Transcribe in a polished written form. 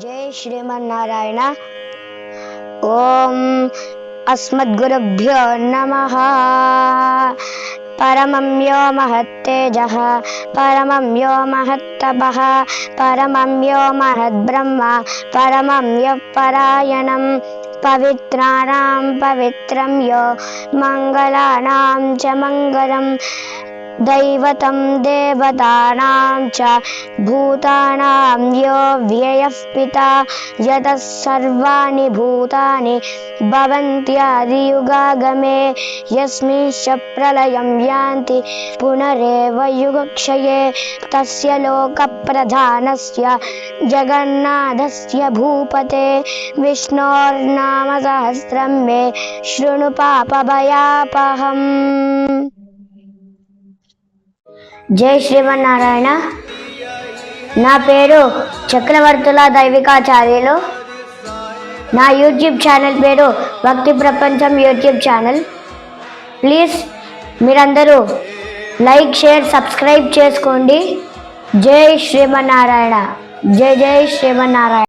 जय श्रीमन्नारायण। ओम अस्मद्गुरुभ्यो नमः। परमं यो महत्तेजः परमं यो महत्तपः परमं यो महद्ब्रह्म परमं यो परायणं पवित्राणां पवित्रं यो मंगलानां च मंगलम् दैवतं देवतानां च भूतानां यो व्ययः पिता यतः सर्वाणि भूतानि भवन्त्यादियुगागमे यस्मिंश्च प्रलयं यान्ति पुनरेव युगक्षये तस्य लोकप्रधानस्य जगन्नाथस्य भूपते विष्णोर्नामसहस्रं मे शृणु पापभयापहम्। जय श्रीमन्नारायण। నా పేరు చక్రవర్తుల దైవికాచార్యులు। నా యూట్యూబ్ ఛానల్ పేరు భక్తి ప్రపంచం యూట్యూబ్ ఛానల్। ప్లీజ్ మీరందరూ లైక్ షేర్ సబ్స్క్రైబ్ చేసుకోండి। జై శ్రీమన్నారాయణ। జై జై శ్రీమన్నారాయణ।